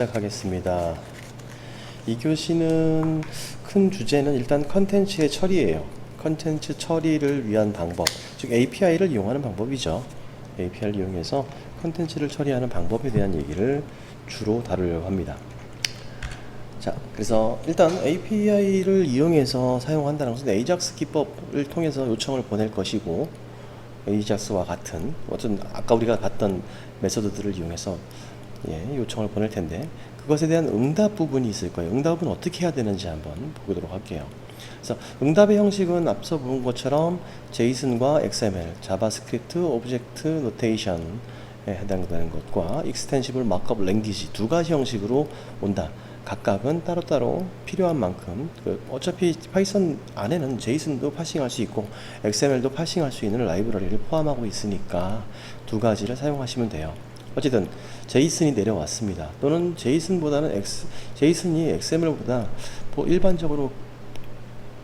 시작하겠습니다. 이 교시는 큰 주제는 일단 컨텐츠의 처리예요. 컨텐츠 처리를 위한 방법, 즉 API를 이용하는 방법이죠. API를 이용해서 컨텐츠를 처리하는 방법에 대한 얘기를 주로 다루려고 합니다. 자, 그래서 일단 API를 이용해서 사용한다는 것은 에이작스 기법을 통해서 요청을 보낼 것이고, 에이작스와 같은 어떤 아까 우리가 봤던 메소드들을 이용해서 요청을 보낼 텐데, 그것에 대한 응답 부분이 있을 거예요. 응답은 어떻게 해야 되는지 한번 보도록 할게요. 그래서 응답의 형식은 앞서 본 것처럼 JSON과 XML, 자바스크립트, 오브젝트 노테이션에 해당되는 것과 익스텐시블 마크업 랭귀지 두 가지 형식으로 온다. 각각은 따로따로 필요한 만큼, 어차피 파이썬 안에는 JSON도 파싱할 수 있고 XML도 파싱할 수 있는 라이브러리를 포함하고 있으니까 두 가지를 사용하시면 돼요. 어쨌든 JSON이 내려왔습니다. 또는 JSON이 XML보다 일반적으로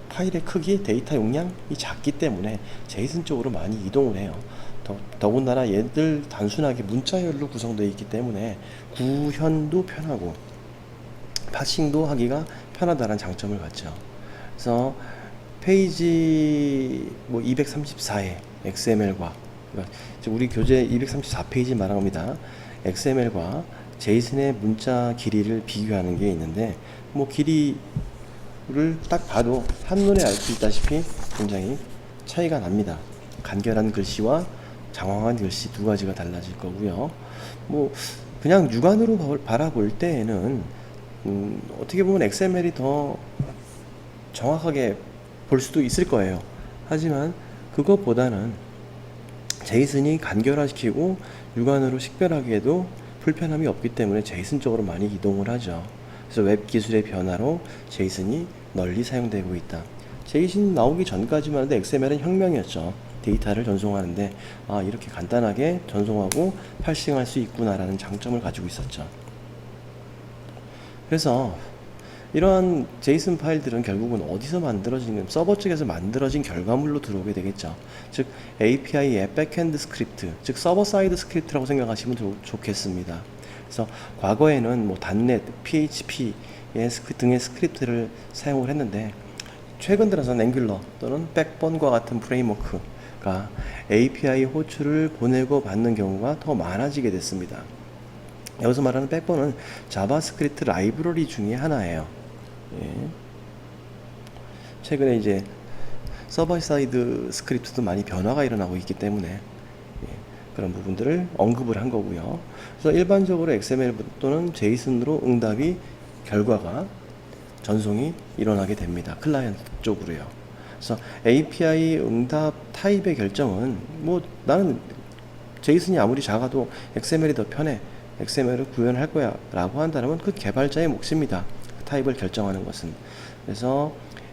파일의 크기, 데이터 용량이 작기 때문에 JSON 쪽으로 많이 이동을 해요. 더군다나 얘들 단순하게 문자열로 구성되어 있기 때문에 구현도 편하고 파싱도 하기가 편하다는 장점을 갖죠. 그래서 페이지 234에 XML과, 우리 교재 234페이지 말한 겁니다. XML과 JSON의 문자 길이를 비교하는 게 있는데, 길이를 딱 봐도 한눈에 알 수 있다시피 굉장히 차이가 납니다. 간결한 글씨와 장황한 글씨 두 가지가 달라질 거고요. 그냥 육안으로 바라볼 때에는 어떻게 보면 XML이 더 정확하게 볼 수도 있을 거예요. 하지만 그것보다는 JSON이 간결화시키고 육안으로 식별하기에도 불편함이 없기 때문에 JSON 쪽으로 많이 이동을 하죠. 그래서 웹 기술의 변화로 JSON이 널리 사용되고 있다. JSON 나오기 전까지만 해도 XML은 혁명이었죠. 데이터를 전송하는데 이렇게 간단하게 전송하고 팔싱할 수 있구나라는 장점을 가지고 있었죠. 그래서 이러한 JSON 파일들은 결국은 어디서 만들어진, 서버 쪽에서 만들어진 결과물로 들어오게 되겠죠. 즉 API의 백엔드 스크립트, 즉 서버 사이드 스크립트라고 생각하시면 좋겠습니다. 그래서 과거에는 .NET, PHP 등의 스크립트를 사용을 했는데, 최근 들어서는 앵귤러 또는 백본과 같은 프레임워크가 API 호출을 보내고 받는 경우가 더 많아지게 됐습니다. 여기서 말하는 백본은 자바스크립트 라이브러리 중에 하나예요. 최근에 이제 서버 사이드 스크립트도 많이 변화가 일어나고 있기 때문에 그런 부분들을 언급을 한 거고요. 그래서 일반적으로 XML 또는 JSON으로 응답이 결과가 전송이 일어나게 됩니다. 클라이언트 쪽으로요. 그래서 API 응답 타입의 결정은 나는 JSON이 아무리 작아도 XML이 더 편해, XML을 구현할 거야 라고 한다면 그 개발자의 몫입니다. 그 타입을 결정하는 것은. 그래서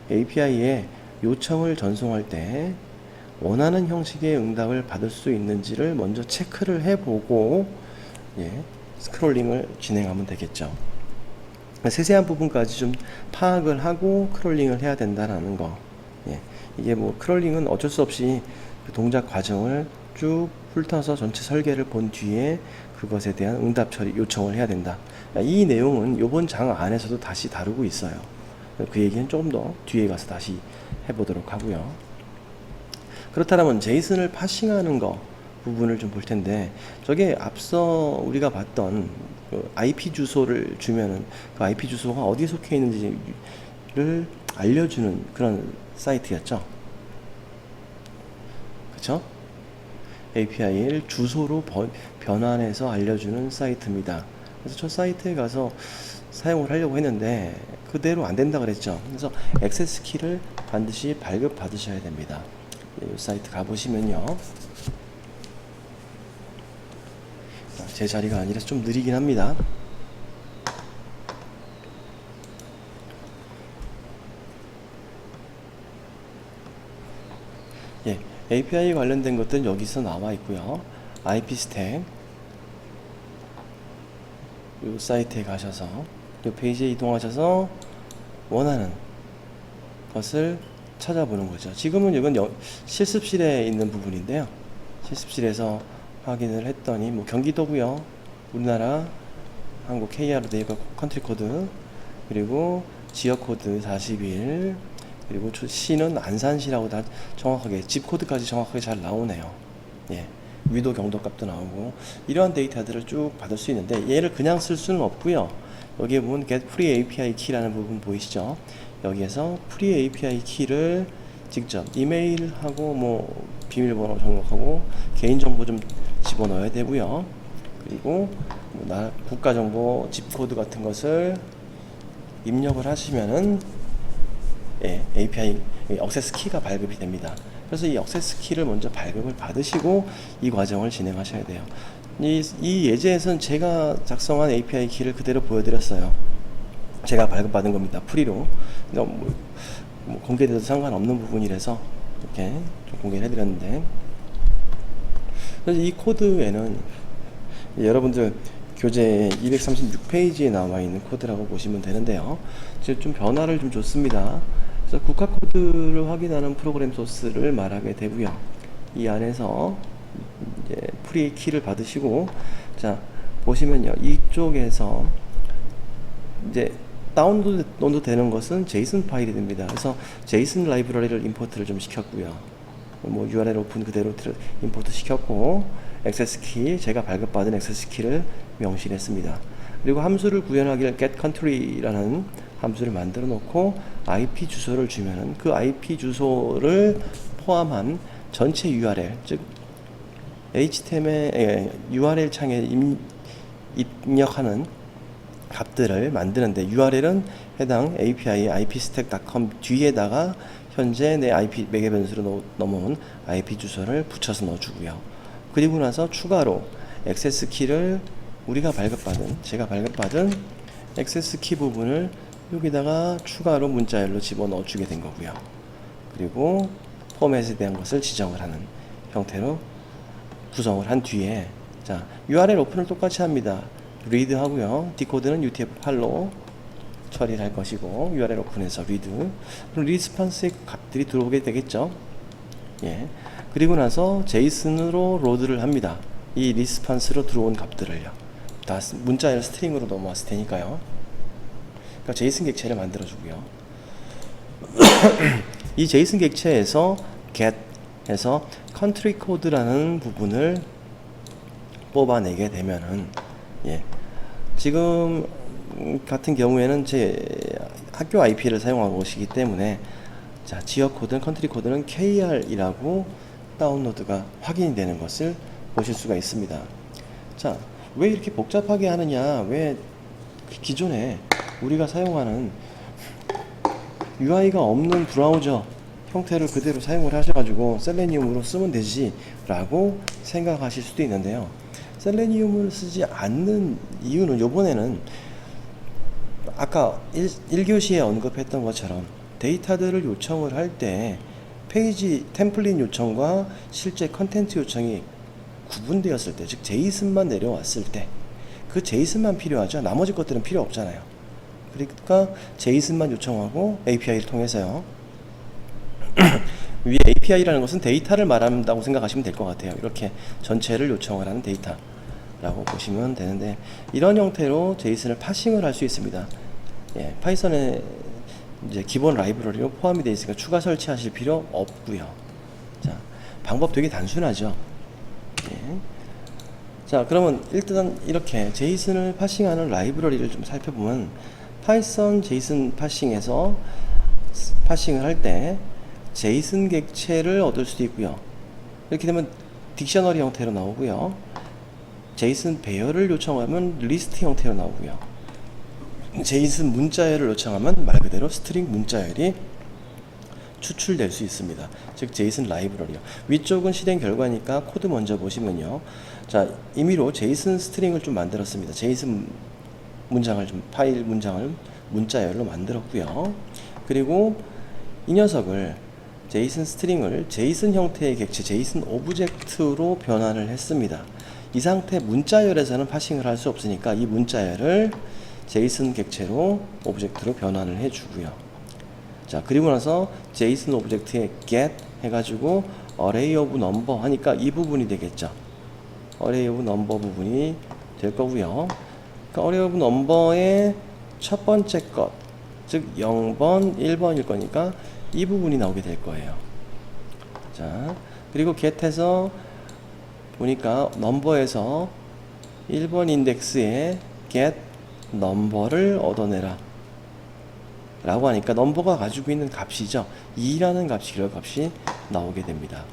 API에 요청을 전송할 때 원하는 형식의 응답을 받을 수 있는지를 먼저 체크를 해보고 스크롤링을 진행하면 되겠죠. 세세한 부분까지 좀 파악을 하고 크롤링을 해야 된다는 거. 이게 크롤링은 어쩔 수 없이 그 동작 과정을 쭉 훑어서 전체 설계를 본 뒤에 그것에 대한 응답 처리 요청을 해야 된다. 이 내용은 이번 장 안에서도 다시 다루고 있어요. 그 얘기는 조금 더 뒤에 가서 다시 해보도록 하고요. 그렇다면 JSON을 파싱하는 거 부분을 좀 볼 텐데, 저게 앞서 우리가 봤던 그 IP 주소를 주면은 그 IP 주소가 어디에 속해 있는지를 알려주는 그런 사이트였죠. 그쵸? API를 주소로 변환해서 알려주는 사이트입니다. 그래서 저 사이트에 가서 사용을 하려고 했는데 그대로 안 된다 그랬죠. 그래서 액세스 키를 반드시 발급 받으셔야 됩니다. 이 사이트 가보시면요, 제 자리가 아니라서 좀 느리긴 합니다. API 관련된 것들은 여기서 나와 있고요. IP 스택 이 사이트에 가셔서 이 페이지에 이동하셔서 원하는 것을 찾아보는 거죠. 지금은 이건 실습실에 있는 부분인데요. 실습실에서 확인을 했더니 경기도고요. 우리나라 한국 KR 네이버 컨트리 코드, 그리고 지역 코드 41, 그리고 시는 안산시라고 다 정확하게 집 코드까지 정확하게 잘 나오네요. 예. 위도 경도 값도 나오고 이러한 데이터들을 쭉 받을 수 있는데 얘를 그냥 쓸 수는 없고요. 여기에 보면 get free API key라는 부분 보이시죠? 여기에서 free API key를 직접 이메일하고 뭐 비밀번호 등록하고 개인정보 좀 집어넣어야 되고요. 그리고 뭐 국가정보 집코드 같은 것을 입력을 하시면은 API 액세스 키가 발급이 됩니다. 그래서 이 액세스 키를 먼저 발급을 받으시고 이 과정을 진행하셔야 돼요. 이 예제에서는 제가 작성한 API 키를 그대로 보여드렸어요. 제가 발급받은 겁니다. 프리로. 그러니까 뭐 공개돼도 상관없는 부분이라서 이렇게 좀 공개를 해드렸는데, 그래서 이 코드에는 여러분들 교재 236페이지에 나와 있는 코드라고 보시면 되는데요. 이제 좀 변화를 좀 줬습니다. 그래서 국가 코드를 확인하는 프로그램 소스를 말하게 되고요. 이 안에서 이제 프리 키를 받으시고, 자 보시면요, 이쪽에서 이제 다운로드 되는 것은 제이슨 파일이 됩니다. 그래서 제이슨 라이브러리를 임포트를 좀 시켰고요. 뭐 URL 오픈 그대로 임포트 시켰고, 액세스 키, 제가 발급받은 액세스 키를 명시했습니다. 그리고 함수를 구현하기를 get country라는 함수를 만들어 놓고 IP 주소를 주면은 그 IP 주소를 포함한 전체 URL, 즉 HTML URL 창에 입력하는 값들을 만드는데, URL은 해당 API ipstack.com 뒤에다가 현재 내 IP 매개 변수로 넘어온 IP 주소를 붙여서 넣어주고요. 그리고 나서 추가로 액세스 키를 제가 발급받은 액세스 키 부분을 여기다가 추가로 문자열로 집어넣어 주게 된 거고요. 그리고 포맷에 대한 것을 지정을 하는 형태로 구성을 한 뒤에, 자 URL 오픈을 똑같이 합니다. read 하고요. 디코드는 UTF-8로 처리를 할 것이고, URL 오픈해서 read, 그럼 리스판스의 값들이 들어오게 되겠죠. 예. 그리고 나서 제이슨으로 로드를 합니다. 이 리스판스로 들어온 값들을요. 다 문자열 스트링으로 넘어왔을 테니까요. 그러니까 제이슨 객체를 만들어 주고요. 이 제이슨 객체에서 get 해서 country code라는 부분을 뽑아내게 되면은, 지금 같은 경우에는 제 학교 IP를 사용하고 오시기 때문에, 자 지역 코드는 컨트리 코드는 KR이라고 다운로드가 확인이 되는 것을 보실 수가 있습니다. 자, 왜 이렇게 복잡하게 하느냐? 왜 기존에 우리가 사용하는 UI가 없는 브라우저 형태를 그대로 사용을 하셔가지고 셀레니움으로 쓰면 되지 라고 생각하실 수도 있는데요. 셀레니움을 쓰지 않는 이유는, 요번에는 아까 1교시에 언급했던 것처럼 데이터들을 요청을 할 때 페이지 템플릿 요청과 실제 컨텐츠 요청이 구분되었을 때, 즉 제이슨만 내려왔을 때 그 제이슨만 필요하죠. 나머지 것들은 필요 없잖아요. 그러니까 제이슨만 요청하고 API를 통해서요. 위에 API라는 것은 데이터를 말한다고 생각하시면 될 것 같아요. 이렇게 전체를 요청을 하는 데이터라고 보시면 되는데, 이런 형태로 제이슨을 파싱을 할 수 있습니다. 파이썬에 이제 기본 라이브러리로 포함이 되어 있으니까 추가 설치하실 필요 없고요. 자, 방법 되게 단순하죠. 자, 그러면 일단 이렇게 제이슨을 파싱하는 라이브러리를 좀 살펴보면, 파이썬 제이슨 파싱에서 파싱을 할 때 제이슨 객체를 얻을 수도 있고요. 이렇게 되면 딕셔너리 형태로 나오고요. 제이슨 배열을 요청하면 리스트 형태로 나오고요. 제이슨 문자열을 요청하면 말 그대로 스트링 문자열이 추출될 수 있습니다. 즉 제이슨 라이브러리요. 위쪽은 실행 결과니까 코드 먼저 보시면요. 자, 임의로 제이슨 스트링을 좀 만들었습니다. 제이슨 문장을 좀 파일 문장을 문자열로 만들었고요. 그리고 이 녀석을 제이슨 스트링을 제이슨 형태의 객체 제이슨 오브젝트로 변환을 했습니다. 이 상태 문자열에서는 파싱을 할 수 없으니까 이 문자열을 제이슨 객체로 오브젝트로 변환을 해주고요. 자, 그리고 나서 제이슨 오브젝트에 get 해가지고 array of number 하니까 이 부분이 되겠죠. array of number 부분이 될 거고요. 그러니까 어레이브 넘버의 첫 번째 것, 즉 0번, 1번일 거니까 이 부분이 나오게 될 거예요. 자, 그리고 get에서 보니까 넘버에서 1번 인덱스에 get 넘버를 얻어내라 라고 하니까 넘버가 가지고 있는 값이죠. 2라는 값이 결과값이 나오게 됩니다.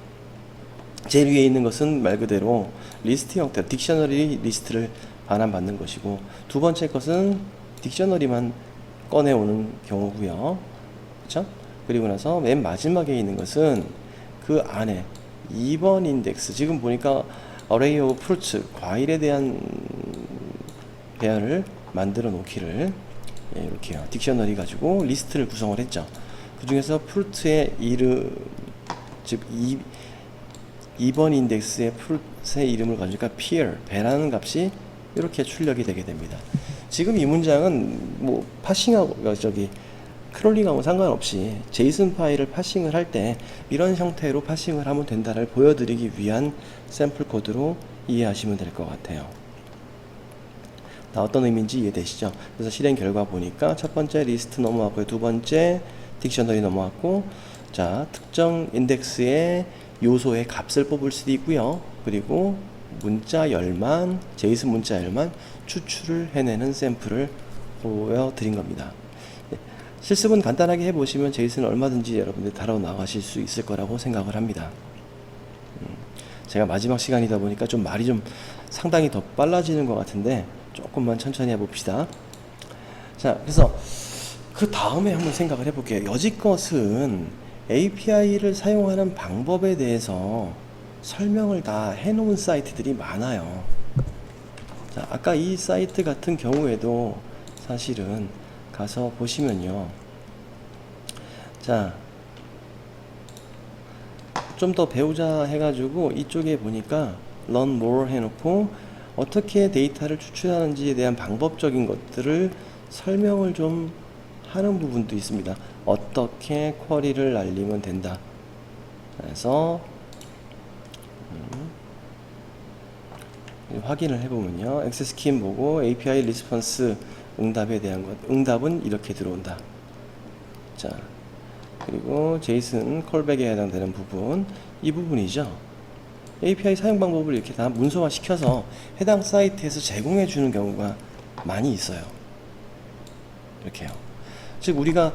제일 위에 있는 것은 말 그대로 리스트 형태로 딕셔너리 리스트를 반환받는 것이고, 두 번째 것은 딕셔너리만 꺼내오는 경우고요. 그렇죠? 그리고 나서 맨 마지막에 있는 것은 그 안에 2번 인덱스, 지금 보니까 array of fruits, 과일에 대한 배열을 만들어 놓기를 이렇게요. 딕셔너리 가지고 리스트를 구성을 했죠. 그 중에서 fruit의 이름, 즉 2번 인덱스의 fruit의 이름을 가지니까 pear, 배라는 값이 이렇게 출력이 되게 됩니다. 지금 이 문장은 뭐 파싱하고 크롤링하고 상관없이 제이슨 파일을 파싱을 할 때 이런 형태로 파싱을 하면 된다를 보여드리기 위한 샘플 코드로 이해하시면 될 것 같아요. 어떤 의미인지 이해되시죠? 그래서 실행 결과 보니까 첫 번째 리스트 넘어왔고요. 두 번째 딕셔너리 넘어왔고, 자, 특정 인덱스의 요소의 값을 뽑을 수도 있고요. 그리고 문자열만, 제이슨 문자열만 추출을 해내는 샘플을 보여드린 겁니다. 실습은 간단하게 해보시면 제이슨을 얼마든지 여러분들 다뤄 나가실 수 있을 거라고 생각을 합니다. 제가 마지막 시간이다 보니까 좀 말이 좀 상당히 더 빨라지는 것 같은데 조금만 천천히 해봅시다. 자, 그래서 그 다음에 한번 생각을 해볼게요. 여지껏은 API를 사용하는 방법에 대해서 설명을 다 해놓은 사이트들이 많아요. 자, 아까 이 사이트 같은 경우에도 사실은 가서 보시면요. 자, 좀 더 배우자 해가지고 이쪽에 보니까 learn more 해놓고 어떻게 데이터를 추출하는지에 대한 방법적인 것들을 설명을 좀 하는 부분도 있습니다. 어떻게 쿼리를 날리면 된다. 그래서 확인을 해보면요. 액세스 스킨 보고 API 리스폰스 응답에 대한 것, 응답은 이렇게 들어온다. 자, 그리고 제이슨 콜백에 해당되는 부분, 이 부분이죠. API 사용 방법을 이렇게 다 문서화 시켜서 해당 사이트에서 제공해 주는 경우가 많이 있어요. 이렇게요. 즉 우리가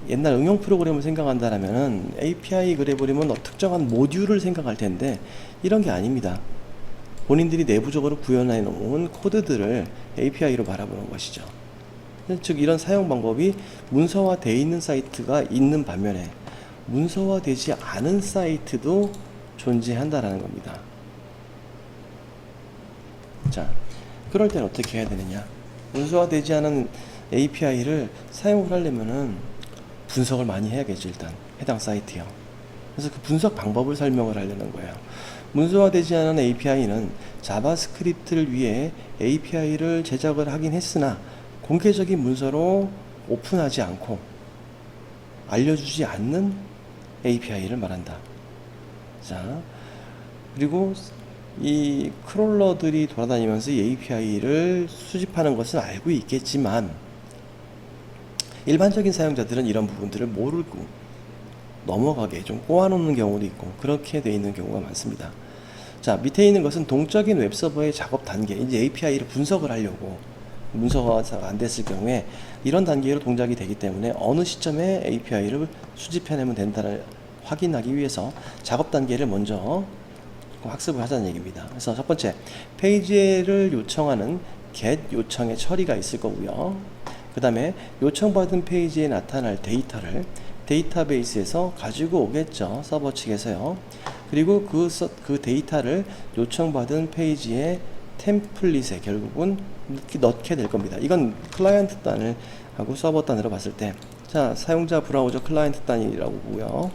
옛날 응용 프로그램을 생각한다라면은 API 그래버리면 특정한 모듈을 생각할 텐데 이런 게 아닙니다. 본인들이 내부적으로 구현해 놓은 코드들을 API로 바라보는 것이죠. 즉 이런 사용 방법이 문서화되어 있는 사이트가 있는 반면에 문서화되지 않은 사이트도 존재한다라는 겁니다. 자, 그럴 땐 어떻게 해야 되느냐? 문서화되지 않은 API를 사용을 하려면은 분석을 많이 해야겠죠. 일단 해당 사이트요. 그래서 그 분석 방법을 설명을 하려는 거예요. 문서화되지 않은 API는 자바스크립트를 위해 API를 제작을 하긴 했으나 공개적인 문서로 오픈하지 않고 알려주지 않는 API를 말한다. 자, 그리고 이 크롤러들이 돌아다니면서 이 API를 수집하는 것은 알고 있겠지만 일반적인 사용자들은 이런 부분들을 모르고 넘어가게 좀 꼬아놓는 경우도 있고 그렇게 되어 있는 경우가 많습니다. 자, 밑에 있는 것은 동적인 웹서버의 작업 단계, 이제 API를 분석을 하려고 문서화가 안 됐을 경우에 이런 단계로 동작이 되기 때문에 어느 시점에 API를 수집해내면 된다를 확인하기 위해서 작업 단계를 먼저 학습을 하자는 얘기입니다. 그래서 첫 번째, 페이지를 요청하는 get 요청의 처리가 있을 거고요. 그 다음에 요청받은 페이지에 나타날 데이터를 데이터베이스에서 가지고 오겠죠. 서버 측에서요. 그리고 그 데이터를 요청받은 페이지의 템플릿에 결국은 넣게 될 겁니다. 이건 클라이언트 단을 하고 서버 단으로 봤을 때, 자, 사용자 브라우저 클라이언트 단이라고 보고요.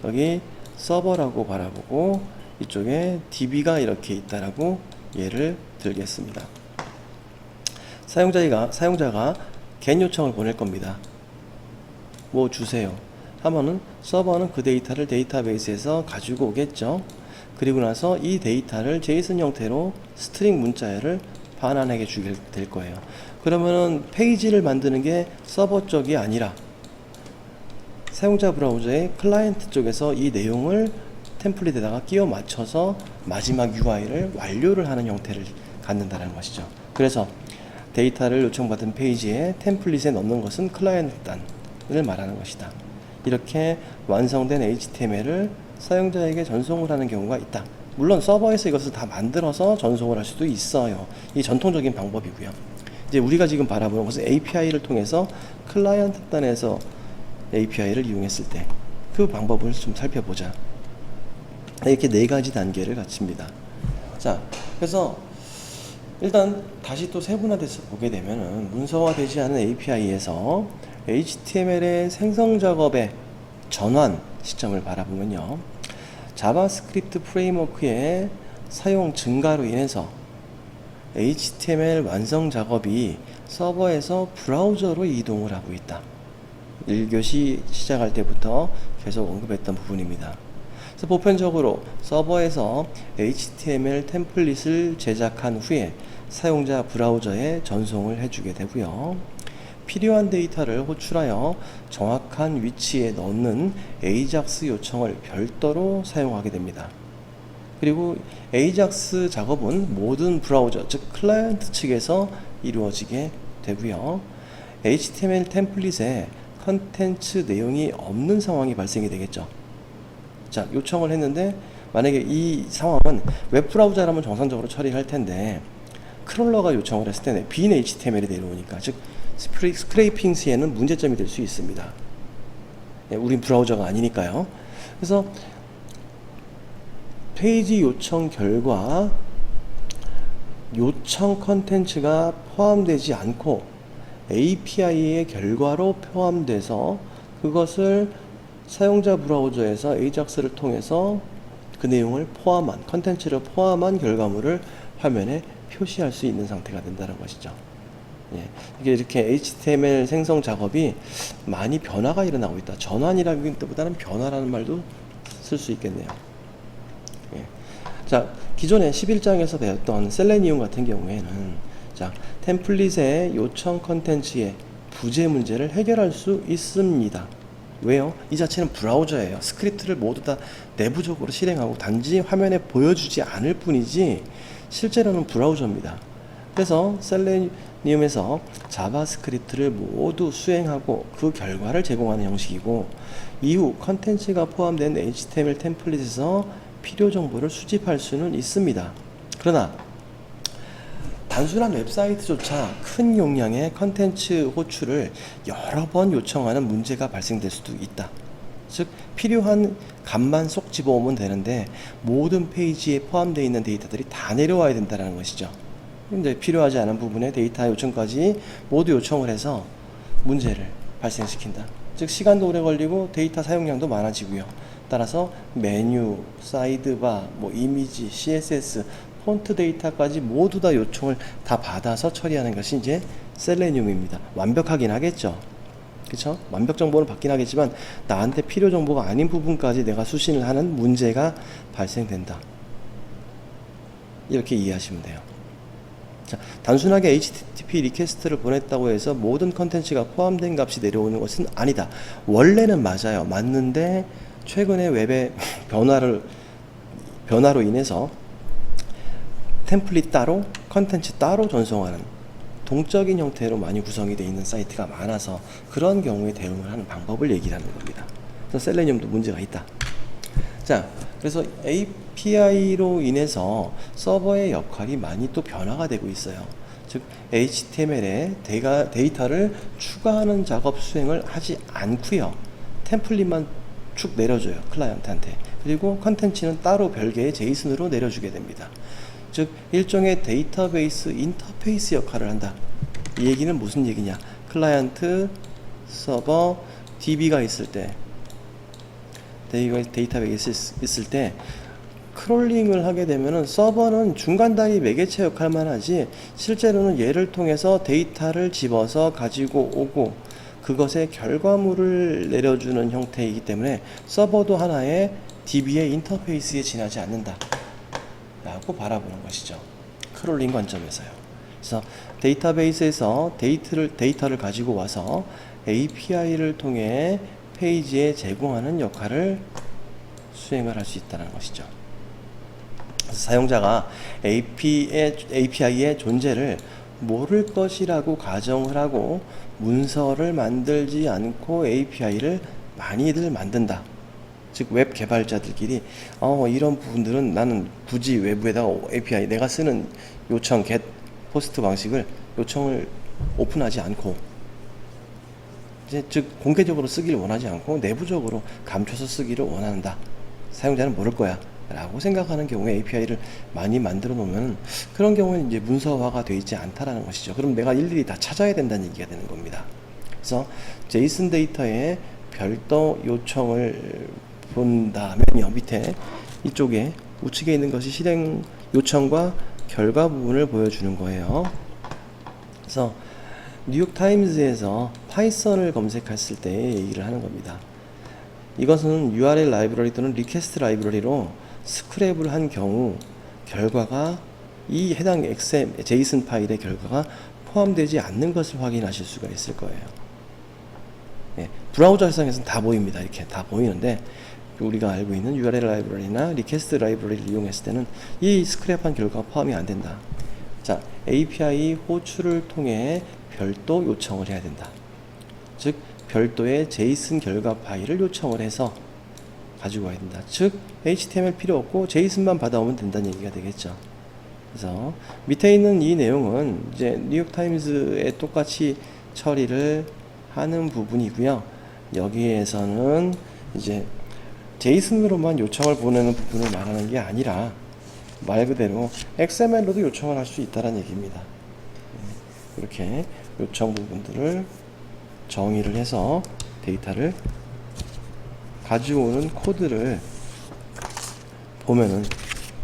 여기 서버라고 바라보고 이쪽에 DB가 이렇게 있다라고 예를 들겠습니다. 사용자가 get 요청을 보낼 겁니다. 뭐 주세요 하면은 서버는 그 데이터를 데이터베이스에서 가지고 오겠죠. 그리고 나서 이 데이터를 제이슨 형태로 스트링 문자열을 반환하게 주게 될 거예요. 그러면은 페이지를 만드는 게 서버 쪽이 아니라 사용자 브라우저의 클라이언트 쪽에서 이 내용을 템플릿에다가 끼워 맞춰서 마지막 UI를 완료를 하는 형태를 갖는다는 것이죠. 그래서 데이터를 요청받은 페이지에 템플릿에 넣는 것은 클라이언트 단을 말하는 것이다. 이렇게 완성된 HTML을 사용자에게 전송을 하는 경우가 있다. 물론 서버에서 이것을 다 만들어서 전송을 할 수도 있어요. 이 전통적인 방법이고요. 이제 우리가 지금 바라보는 것은 API를 통해서 클라이언트 단에서 API를 이용했을 때 그 방법을 좀 살펴보자. 이렇게 네 가지 단계를 갖춥니다. 자, 그래서 일단 다시 또 세분화돼서 보게 되면은 문서화되지 않은 API에서 HTML의 생성 작업의 전환 시점을 바라보면요. 자바스크립트 프레임워크의 사용 증가로 인해서 HTML 완성 작업이 서버에서 브라우저로 이동을 하고 있다. 1교시 시작할 때부터 계속 언급했던 부분입니다. 그래서 보편적으로 서버에서 HTML 템플릿을 제작한 후에 사용자 브라우저에 전송을 해주게 되고요. 필요한 데이터를 호출하여 정확한 위치에 넣는 AJAX 요청을 별도로 사용하게 됩니다. 그리고 AJAX 작업은 모든 브라우저, 즉 클라이언트 측에서 이루어지게 되고요. HTML 템플릿에 컨텐츠 내용이 없는 상황이 발생이 되겠죠. 자, 요청을 했는데 만약에 이 상황은 웹브라우저라면 정상적으로 처리할 텐데 크롤러가 요청을 했을 때는 빈 HTML이 내려오니까, 즉 스크레이핑 시에는 문제점이 될 수 있습니다. 우린 브라우저가 아니니까요. 그래서 페이지 요청 결과 요청 컨텐츠가 포함되지 않고 API의 결과로 포함돼서 그것을 사용자 브라우저에서 AJAX를 통해서 그 내용을 포함한, 컨텐츠를 포함한 결과물을 화면에 표시할 수 있는 상태가 된다는 것이죠. 예, 이게 이렇게 HTML 생성 작업이 많이 변화가 일어나고 있다. 전환이라기보다는 변화라는 말도 쓸 수 있겠네요. 예. 자, 기존에 11장에서 배웠던 셀레니움 같은 경우에는 자, 템플릿의 요청 컨텐츠의 부재 문제를 해결할 수 있습니다. 왜요? 이 자체는 브라우저예요. 스크립트를 모두 다 내부적으로 실행하고 단지 화면에 보여주지 않을 뿐이지 실제로는 브라우저입니다. 그래서 셀레니움에서 자바스크립트를 모두 수행하고 그 결과를 제공하는 형식이고, 이후 컨텐츠가 포함된 HTML 템플릿에서 필요 정보를 수집할 수는 있습니다. 그러나 단순한 웹사이트조차 큰 용량의 컨텐츠 호출을 여러 번 요청하는 문제가 발생될 수도 있다. 즉 필요한 값만 쏙 집어오면 되는데 모든 페이지에 포함되어 있는 데이터들이 다 내려와야 된다는 것이죠. 근데 필요하지 않은 부분에 데이터 요청까지 모두 요청을 해서 문제를 발생시킨다. 즉 시간도 오래 걸리고 데이터 사용량도 많아지고요. 따라서 메뉴, 사이드바, 이미지, CSS, 폰트 데이터까지 모두 다 요청을 다 받아서 처리하는 것이 이제 셀레니움입니다. 완벽하긴 하겠죠. 그쵸? 완벽 정보는 받긴 하겠지만 나한테 필요 정보가 아닌 부분까지 내가 수신을 하는 문제가 발생된다. 이렇게 이해하시면 돼요. 자, 단순하게 HTTP 리퀘스트를 보냈다고 해서 모든 컨텐츠가 포함된 값이 내려오는 것은 아니다. 원래는 맞아요. 맞는데 최근에 웹의 변화로 인해서 템플릿 따로, 컨텐츠 따로 전송하는 동적인 형태로 많이 구성이 되어 있는 사이트가 많아서 그런 경우에 대응을 하는 방법을 얘기를 하는 겁니다. 그래서 셀레니움도 문제가 있다. 자, 그래서 API로 인해서 서버의 역할이 많이 또 변화가 되고 있어요. 즉 HTML에 데이터를 추가하는 작업 수행을 하지 않고요. 템플릿만 쭉 내려줘요. 클라이언트한테. 그리고 컨텐츠는 따로 별개의 제이슨으로 내려주게 됩니다. 즉 일종의 데이터베이스 인터페이스 역할을 한다. 이 얘기는 무슨 얘기냐? 클라이언트, 서버, DB가 있을 때, 데이터베이스 있을 때 크롤링을 하게 되면은 서버는 중간 다리 매개체 역할만 하지 실제로는 얘를 통해서 데이터를 집어서 가지고 오고 그것의 결과물을 내려주는 형태이기 때문에 서버도 하나의 DB의 인터페이스에 지나지 않는다 라고 바라보는 것이죠. 크롤링 관점에서요. 그래서 데이터베이스에서 데이터를 가지고 와서 API를 통해 페이지에 제공하는 역할을 수행을 할 수 있다는 것이죠. 그래서 사용자가 API의 존재를 모를 것이라고 가정을 하고 문서를 만들지 않고 API를 많이들 만든다. 즉 웹 개발자들끼리 이런 부분들은 나는 굳이 외부에다가 API 내가 쓰는 요청 get 포스트 방식을 요청을 오픈하지 않고 이제 즉 공개적으로 쓰기를 원하지 않고 내부적으로 감춰서 쓰기를 원한다. 사용자는 모를 거야 라고 생각하는 경우에 API를 많이 만들어 놓으면 그런 경우는 이제 문서화가 되어 있지 않다라는 것이죠. 그럼 내가 일일이 다 찾아야 된다는 얘기가 되는 겁니다. 그래서 제이슨 데이터에 별도 요청을 본 다음에요, 밑에 이쪽에 우측에 있는 것이 실행 요청과 결과 부분을 보여주는 거예요. 그래서 뉴욕타임즈에서 파이썬을 검색했을 때 얘기를 하는 겁니다. 이것은 URL 라이브러리 또는 리퀘스트 라이브러리로 스크랩을 한 경우 결과가 이 해당 JSON 파일의 결과가 포함되지 않는 것을 확인하실 수가 있을 거예요. 예, 브라우저 해상에서는 다 보입니다. 이렇게 다 보이는데 우리가 알고 있는 URL 라이브러리나 리퀘스트 라이브러리를 이용했을 때는 이 스크랩한 결과가 포함이 안 된다. 자, API 호출을 통해 별도 요청을 해야 된다. 즉 별도의 JSON 결과 파일을 요청을 해서 가지고 와야 된다. 즉 HTML 필요 없고 JSON만 받아오면 된다는 얘기가 되겠죠. 그래서 밑에 있는 이 내용은 이제 뉴욕타임즈에 똑같이 처리를 하는 부분이고요. 여기에서는 이제 JSON으로만 요청을 보내는 부분을 말하는 게 아니라 말 그대로 XML로도 요청을 할 수 있다는 얘기입니다. 이렇게 요청 부분들을 정의를 해서 데이터를 가져오는 코드를 보면은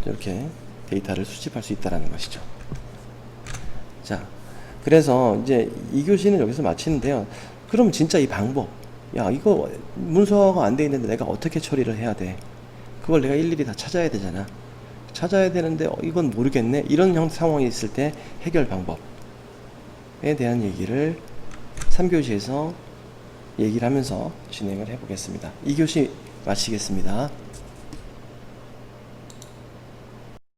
이렇게 데이터를 수집할 수 있다는 것이죠. 자, 그래서 이제 2교시는 여기서 마치는데요. 그럼 진짜 이 방법, 야, 이거 문서화가 안 돼 있는데 내가 어떻게 처리를 해야 돼? 그걸 내가 일일이 다 찾아야 되잖아. 찾아야 되는데 이건 모르겠네. 이런 상황이 있을 때 해결 방법에 대한 얘기를 3교시에서 얘기를 하면서 진행을 해보겠습니다. 2교시 마치겠습니다.